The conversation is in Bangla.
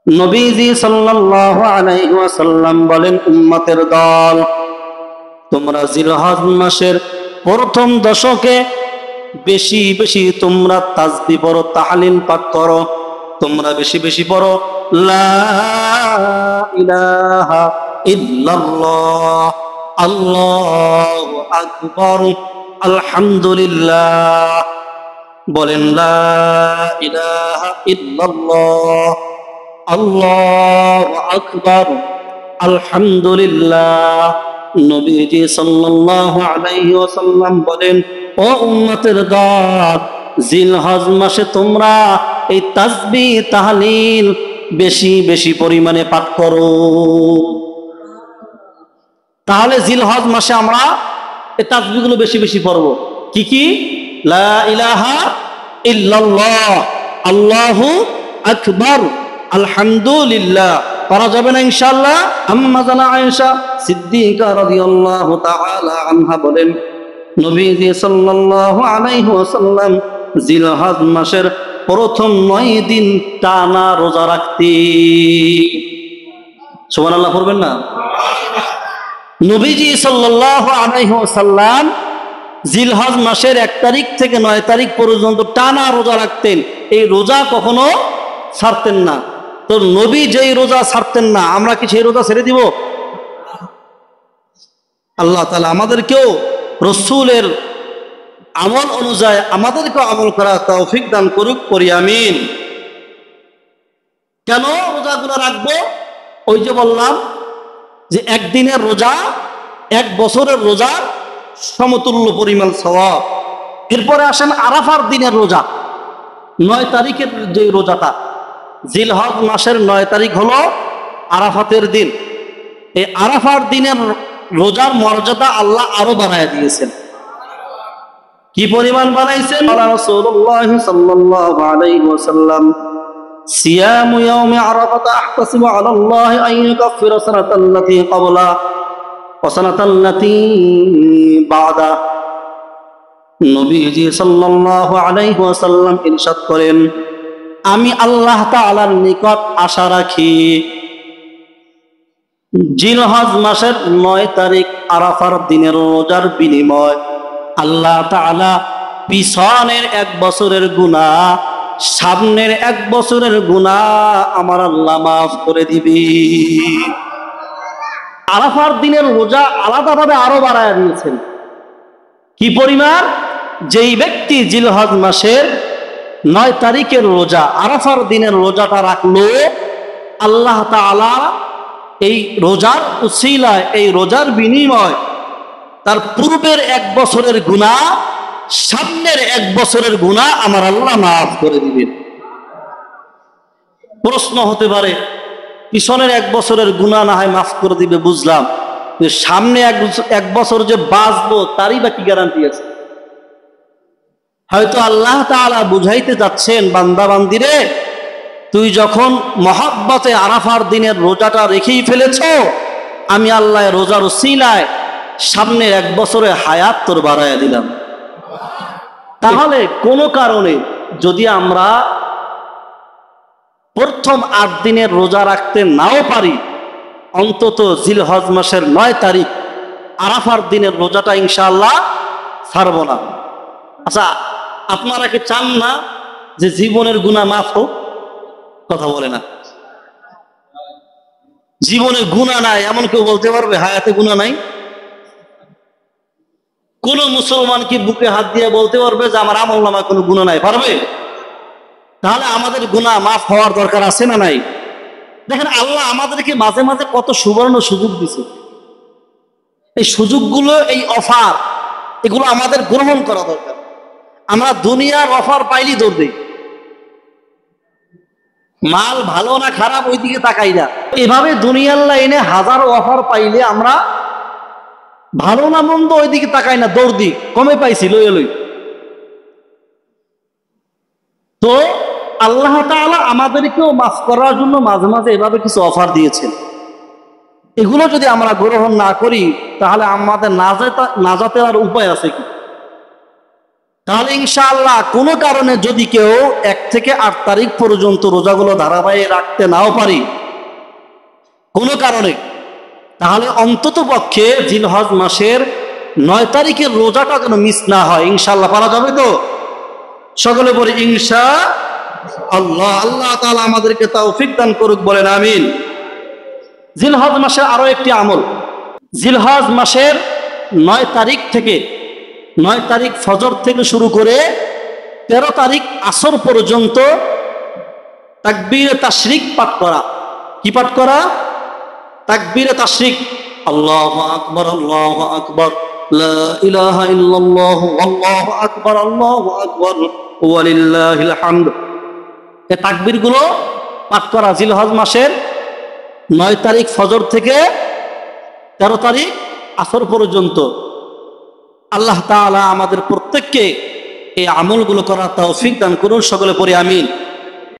নবীজি সাল্লাল্লাহু আলাইহি ওয়াসাল্লাম বলেন, উম্মতের দল, তোমরা জিলহজ মাসের প্রথম দশকে বেশি বেশি তোমরা তাসবিহ পড়ো, তাহলিল পাঠ করো। তোমরা বেশি বেশি পড়ো লা ইলাহা ইল্লাল্লাহ, আল্লাহু আকবার, আলহামদুলিল্লাহ। বলেন লা ইলাহা ইল্লাল্লাহ, আল্লাহু আকবার, আলহামদুলিল্লাহ। নবীজি সাল্লাল্লাহু আলাইহি ওয়াসাল্লাম বলেন, ও উম্মতের দল, জিলহজ মাসে তোমরা এই তাসবিহ তাহলিল বেশি বেশি পরিমাণে পাঠ করো। তাহলে জিলহজ মাসে আমরা এই তাসবিহগুলো বেশি বেশি পড়ব। কি কি? লা ইলাহা ইল্লাল্লাহ, আল্লাহু আকবার, আলহামদুলিল্লাহ। করা যাবে না ইনশাআল্লাহ? আম্মা জানা আয়েশা সিদ্দিকা রাদিয়াল্লাহু তাআলা আনহা বলেন, নবীজি সাল্লাল্লাহু আলাইহি ওয়াসাল্লাম জিলহজ মাসের প্রথম 9 দিন টানা রোজা রাখতেন। সুবহানাল্লাহ পড়বেন না? নবীজি সাল্লাল্লাহু আলাইহি ওয়াসাল্লাম জিলহজ মাসের 1 তারিখ থেকে 9 তারিখ পর্যন্ত টানা রোজা রাখতেন। এই রোজা কখনো ছাড়তেন না। তো নবী যেই রোজা ছাড়তেন না, আমরা কি সেই রোজা ছেড়ে দিব? আল্লাহ তাআলা আমাদেরকেও রাসূলের আমল অনুযায়ী আমাদেরকেও আমল করার তৌফিক দান করুক, করি আমিন। কেন রোজাগুলো রাখবো? ওই যে বললাম যে একদিনের রোজা 1 বছরের রোজা সমতুল্য পরিমাণ সওয়াব। এরপরে আসেন আরাফার দিনের রোজা, 9 তারিখের যে রোজাটা, জিলহজ মাসের 9 তারিখ হলো আরাফাতের দিন। এই আরাফার দিনের রোজার মর্যাদা আল্লাহ আরো বাড়ায় দিয়েছেন। কি পরিমাণ বানাইছেন? রাসূলুল্লাহ সাল্লাল্লাহু আলাইহি ওয়াসাল্লাম, সিয়ামু ইয়াউমি আরাফাত আহতাসিবু আলাল্লাহি আন ইউকাফিরা সানাতাল্লাতী ক্বাবলা ওয়া সানাতাল্লাতী বা'দা। নবীজি সাল্লাল্লাহু আলাইহি ওয়াসাল্লাম ইরশাদ করেন, আমি আল্লাহ তাআলার নিকট আশা রাখি জিলহজ মাসের 9 তারিখ আরাফার দিনের রোজার বিনিময় আল্লাহ তাআলা পিছনের 1 বছরের গুনাহ, সামনের 1 বছরের গুনাহ আমার আল্লাহ মাফ করে দিবে। আরাফার দিনের রোজা আলাদাভাবে আরো বাড়ায় দিয়েছেন। কি পরিমাণ? যেই ব্যক্তি জিলহজ মাসের 9 তারিখের রোজা, আরাফার দিনের রোজাটা রাখলো, আল্লাহ তাআলা এই রোজার উসিলায়, এই রোজার বিনিময় তার পূর্বের 1 বছরের গুনাহ, সামনের 1 বছরের গুনাহ আমার আল্লাহ মাফ করে দিবেন। প্রশ্ন হতে পারে, পিছনের 1 বছরের গুনাহ না হয় মাফ করে দিবে, বুঝলাম, সামনে 1 বছর যে বাঁচবো তারই বা কি গ্যারান্টি আছে? হয়তো আল্লাহ তাআলা বুঝাইতে যাচ্ছেন, বান্দা বান্দিরে, তুই যখন মহব্বতে আরাফার দিনের রোজাটা রেখেই ফেলেছ, আমি আল্লাহ রোজার উসিলায় সামনের 1 বছরে হায়াত তোর বাড়াইয়া দিলাম। তাহলে কোনো কারণে যদি আমরা প্রথম 8 দিনের রোজা রাখতে নাও পারি, অন্তত জিলহজ মাসের 9 তারিখ আরাফার দিনের রোজাটা ইনশাআল্লাহ ছাড়ব না। আচ্ছা, আপনারা কি চান না যে জীবনের গুনাহ মাফ হোক? কথা বলে না। জীবনে গুনাহ নাই এমন কেউ বলতে পারবে হায়াতে গুনাহ নাই? কোন মুসলমান কি বুকে হাত দিয়ে বলতে পারবে যে আমার আমলনামায় কোনো গুনাহ নাই? পারবে? তাহলে আমাদের গুনাহ মাফ হওয়ার দরকার আছে না নাই? দেখেন, আল্লাহ আমাদেরকে মাঝে মাঝে কত সুবর্ণ সুযোগ দিছে। এই সুযোগগুলো, এই অফার, এগুলো আমাদের গ্রহণ করা দরকার। আমরা দুনিয়ার অফার পাইলি দৌড় দিই, মাল ভালো না খারাপ ওই দিকে তাকাই না। এভাবে দুনিয়ার লাইনে হাজারো অফার পাইলে আমরা ভালো না মন্দ ওই দিকে তাকাই না, দৌড় দিই, কমে পাইছি লই লই। তো আল্লাহ তাআলা আমাদেরকেও মাফ করার জন্য মাঝে মাঝে এভাবে কিছু অফার দিয়েছেন। এগুলো যদি আমরা গ্রহণ না করি তাহলে আমাদের নাজাতের আর উপায় আছে কি? তাহলে ইনশাআল্লাহ কোনো কারণে যদি কেউ 1 থেকে 8 তারিখ পর্যন্ত রোজাগুলো ধারাবাহিক রাখতে নাও পারি কোনো কারণে, তাহলে অন্তত পক্ষে জিলহজ মাসের 9 তারিখের রোজাটা যেন মিস না হয়। ইনশাআল্লাহ পারা যাবে তো? সকলে বলি ইনশাআল্লাহ। আল্লাহ তাআলা আমাদেরকে তৌফিক দান করুক, বলেন আমিন। জিলহজ মাসের আরো একটি আমল, জিলহজ মাসের 9 তারিখ থেকে, 9 তারিখ ফজর থেকে শুরু করে 13 তারিখ আসর পর্যন্ত তাকবীরে তাশরিক পাঠ করা। কি পাঠ করা? তাকবীরে তাশরিক। আল্লাহু আকবার, আল্লাহু আকবার, লা ইলাহা ইল্লাল্লাহ, আল্লাহু আকবার, আল্লাহু আকবার, ওয়া লিল্লাহিল হামদ। এই তাকবীরগুলো পাঠ করা জিলহজ মাসের 9 তারিখ ফজর থেকে 13 তারিখ আসর পর্যন্ত। আল্লাহ তাআলা আমাদের প্রত্যেককে এই আমলগুলো করার তৌফিক দান করুন, সকলে পড়ি আমিন।